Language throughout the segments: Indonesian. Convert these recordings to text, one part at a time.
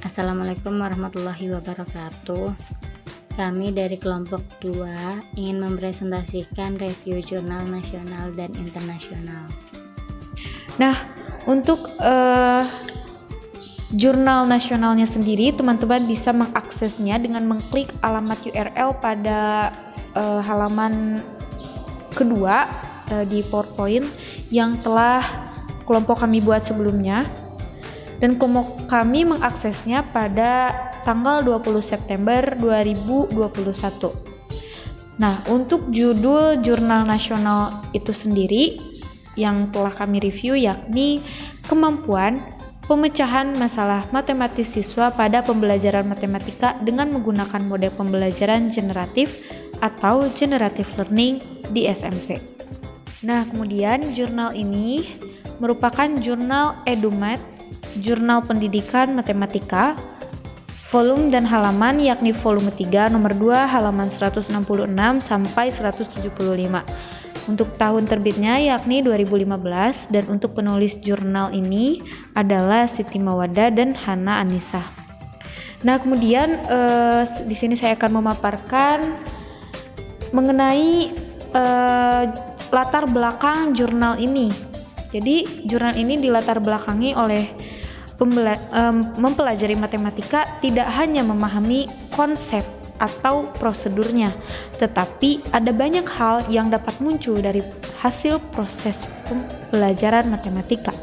Assalamualaikum warahmatullahi wabarakatuh. Kami dari kelompok 2 ingin mempresentasikan review jurnal nasional dan internasional. Nah, untuk jurnal nasionalnya sendiri, teman-teman bisa mengaksesnya dengan mengklik alamat URL pada halaman kedua di PowerPoint yang telah kelompok kami buat sebelumnya. Dan kami mengaksesnya pada tanggal 20 September 2021. Nah, untuk judul jurnal nasional itu sendiri yang telah kami review yakni kemampuan pemecahan masalah matematis siswa pada pembelajaran matematika dengan menggunakan model pembelajaran generatif atau generative learning di SMP. Nah, kemudian jurnal ini merupakan jurnal EduMat, jurnal pendidikan matematika, volume dan halaman yakni volume 3 nomor 2 halaman 166 sampai 175. Untuk tahun terbitnya yakni 2015 dan untuk penulis jurnal ini adalah Siti Mawada dan Hana Anissa. Nah, kemudian di sini saya akan memaparkan mengenai latar belakang jurnal ini. Jadi jurnal ini dilatar belakangi oleh mempelajari matematika tidak hanya memahami konsep atau prosedurnya, tetapi ada banyak hal yang dapat muncul dari hasil proses pembelajaran matematika.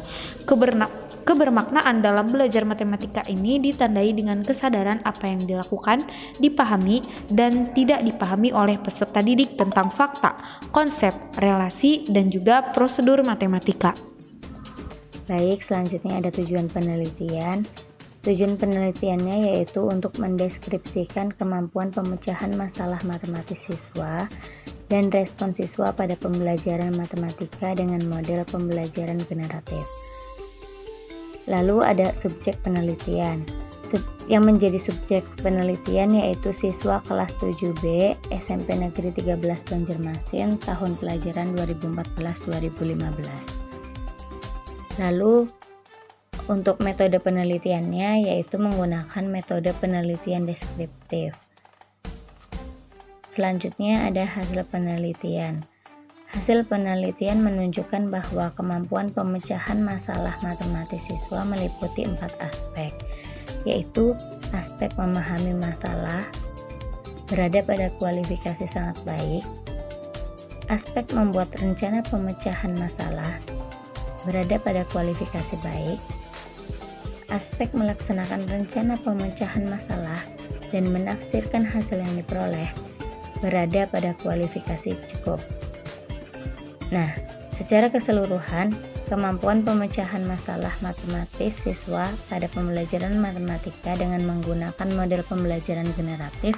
Kebermaknaan dalam belajar matematika ini ditandai dengan kesadaran apa yang dilakukan, dipahami, dan tidak dipahami oleh peserta didik tentang fakta, konsep, relasi, dan juga prosedur matematika. Baik, selanjutnya ada tujuan penelitian. Tujuan penelitiannya yaitu untuk mendeskripsikan kemampuan pemecahan masalah matematis siswa dan respon siswa pada pembelajaran matematika dengan model pembelajaran generatif. Lalu ada subjek penelitian. Yang menjadi subjek penelitian yaitu siswa kelas 7B SMP Negeri 13 Banjarmasin tahun pelajaran 2014-2015. Lalu untuk metode penelitiannya yaitu menggunakan metode penelitian deskriptif. Selanjutnya ada hasil penelitian. Hasil penelitian menunjukkan bahwa kemampuan pemecahan masalah matematis siswa meliputi 4 aspek, yaitu aspek memahami masalah, berada pada kualifikasi sangat baik, aspek membuat rencana pemecahan masalah, berada pada kualifikasi baik, aspek melaksanakan rencana pemecahan masalah dan menafsirkan hasil yang diperoleh, berada pada kualifikasi cukup. Nah, secara keseluruhan, kemampuan pemecahan masalah matematis siswa pada pembelajaran matematika dengan menggunakan model pembelajaran generatif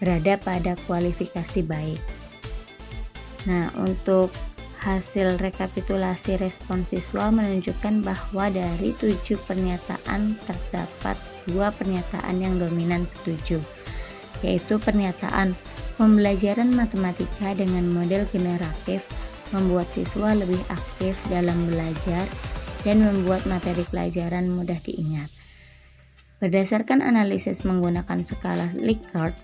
berada pada kualifikasi baik. Nah, untuk hasil rekapitulasi respon siswa menunjukkan bahwa dari 7 pernyataan terdapat 2 pernyataan yang dominan setuju, yaitu pernyataan pembelajaran matematika dengan model generatif membuat siswa lebih aktif dalam belajar dan membuat materi pelajaran mudah diingat. Berdasarkan analisis menggunakan skala Likert,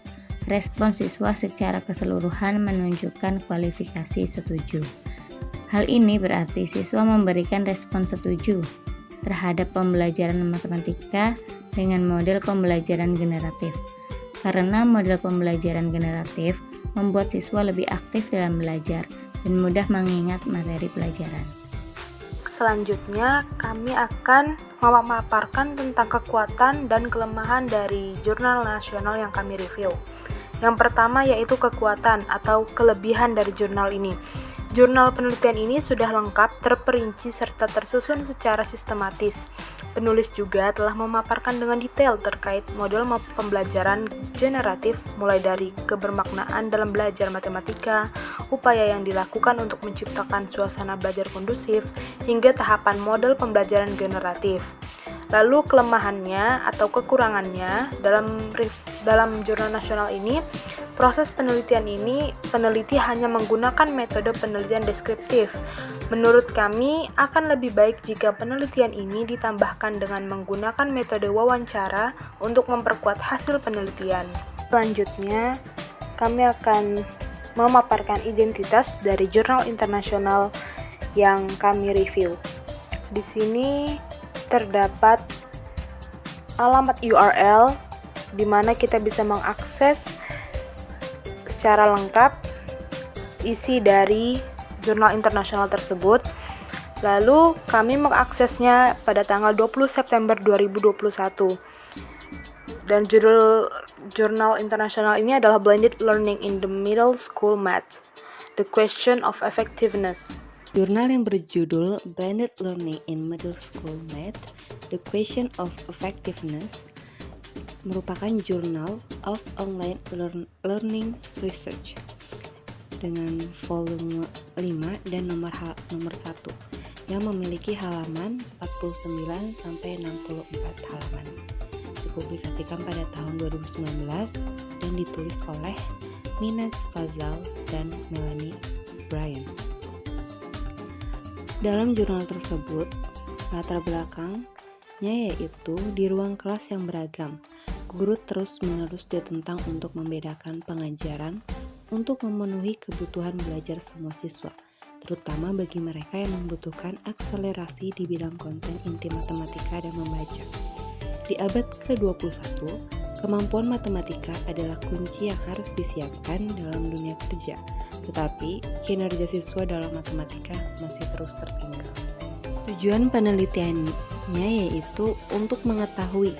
respon siswa secara keseluruhan menunjukkan kualifikasi setuju. Hal ini berarti siswa memberikan respon setuju terhadap pembelajaran matematika dengan model pembelajaran generatif. Karena model pembelajaran generatif membuat siswa lebih aktif dalam belajar dan mudah mengingat materi pelajaran. Selanjutnya, kami akan memaparkan tentang kekuatan dan kelemahan dari jurnal nasional yang kami review. Yang pertama yaitu kekuatan atau kelebihan dari jurnal ini. Jurnal penelitian ini sudah lengkap, terperinci, serta tersusun secara sistematis. Penulis juga telah memaparkan dengan detail terkait model pembelajaran generatif, mulai dari kebermaknaan dalam belajar matematika, upaya yang dilakukan untuk menciptakan suasana belajar kondusif, hingga tahapan model pembelajaran generatif. Lalu kelemahannya atau kekurangannya dalam jurnal nasional ini, Proses penelitian ini, peneliti hanya menggunakan metode penelitian deskriptif. Menurut kami, akan lebih baik jika penelitian ini ditambahkan dengan menggunakan metode wawancara untuk memperkuat hasil penelitian. Selanjutnya, kami akan memaparkan identitas dari jurnal internasional yang kami review. Di sini terdapat alamat URL di mana kita bisa mengakses secara lengkap isi dari jurnal internasional tersebut. Lalu kami mengaksesnya pada tanggal 20 September 2021. Dan judul jurnal internasional ini adalah Blended Learning in the Middle School Math: The Question of Effectiveness. Jurnal yang berjudul Blended Learning in Middle School Math: The Question of Effectiveness merupakan jurnal of online learning research dengan volume 5 dan nomor 1 yang memiliki halaman 49 sampai 64 halaman. Dipublikasikan pada tahun 2019 dan ditulis oleh Minaz Fazal dan Melanie Bryan. Dalam jurnal tersebut, latar belakangnya yaitu di ruang kelas yang beragam, guru terus-menerus ditentang untuk membedakan pengajaran untuk memenuhi kebutuhan belajar semua siswa, terutama bagi mereka yang membutuhkan akselerasi di bidang konten inti matematika dan membaca. Di abad ke-21, kemampuan matematika adalah kunci yang harus disiapkan dalam dunia kerja, tetapi kinerja siswa dalam matematika masih terus tertinggal. Tujuan penelitiannya yaitu untuk mengetahui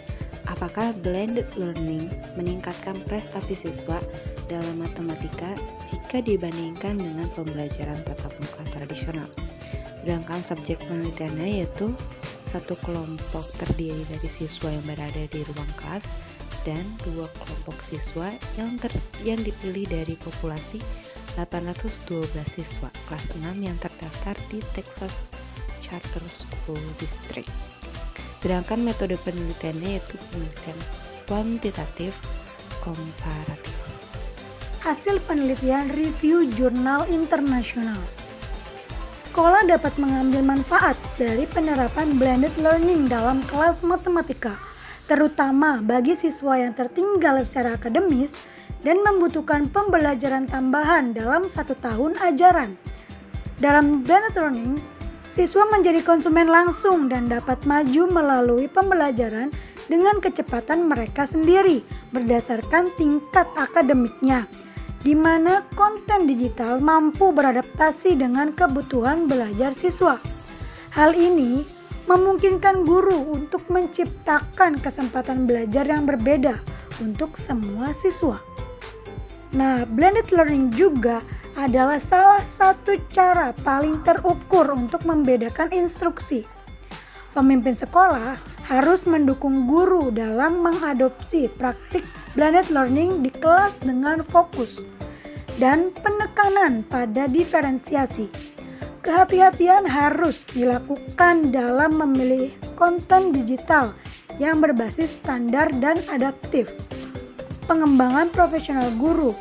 apakah blended learning meningkatkan prestasi siswa dalam matematika jika dibandingkan dengan pembelajaran tatap muka tradisional. Sedangkan subjek penelitiannya yaitu satu kelompok terdiri dari siswa yang berada di ruang kelas dan dua kelompok siswa yang dipilih dari populasi 812 siswa kelas 6 yang terdaftar di Texas Charter School District. Sedangkan metode penelitiannya yaitu penelitian kuantitatif komparatif. Hasil penelitian review jurnal internasional. Sekolah dapat mengambil manfaat dari penerapan blended learning dalam kelas matematika, terutama bagi siswa yang tertinggal secara akademis dan membutuhkan pembelajaran tambahan dalam 1 tahun ajaran. Dalam blended learning, siswa menjadi konsumen langsung dan dapat maju melalui pembelajaran dengan kecepatan mereka sendiri berdasarkan tingkat akademiknya, di mana konten digital mampu beradaptasi dengan kebutuhan belajar siswa. Hal ini memungkinkan guru untuk menciptakan kesempatan belajar yang berbeda untuk semua siswa. Nah, blended learning juga adalah salah satu cara paling terukur untuk membedakan instruksi. Pemimpin sekolah harus mendukung guru dalam mengadopsi praktik blended learning di kelas dengan fokus dan penekanan pada diferensiasi. Kehati-hatian harus dilakukan dalam memilih konten digital yang berbasis standar dan adaptif. Pengembangan profesional guru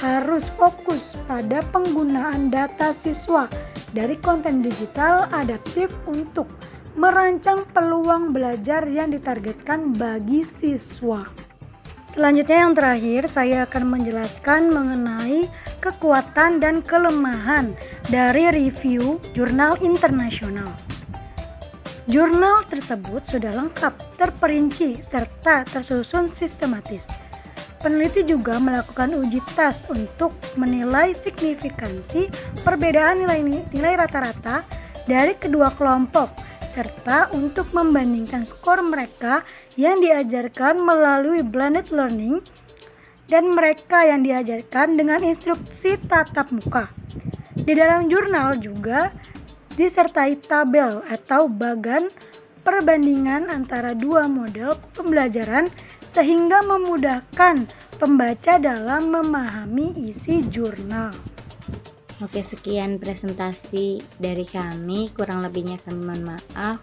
harus fokus pada penggunaan data siswa dari konten digital adaptif untuk merancang peluang belajar yang ditargetkan bagi siswa. Selanjutnya yang terakhir, saya akan menjelaskan mengenai kekuatan dan kelemahan dari review jurnal internasional. Jurnal tersebut sudah lengkap, terperinci, serta tersusun sistematis. Peneliti juga melakukan uji tes untuk menilai signifikansi perbedaan nilai rata-rata dari kedua kelompok, serta untuk membandingkan skor mereka yang diajarkan melalui blended learning dan mereka yang diajarkan dengan instruksi tatap muka. Di dalam jurnal juga disertai tabel atau bagan perbandingan antara dua model pembelajaran sehingga memudahkan pembaca dalam memahami isi jurnal. Oke, sekian presentasi dari kami, kurang lebihnya kami mohon maaf.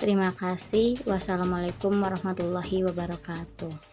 Terima kasih. Wassalamualaikum warahmatullahi wabarakatuh.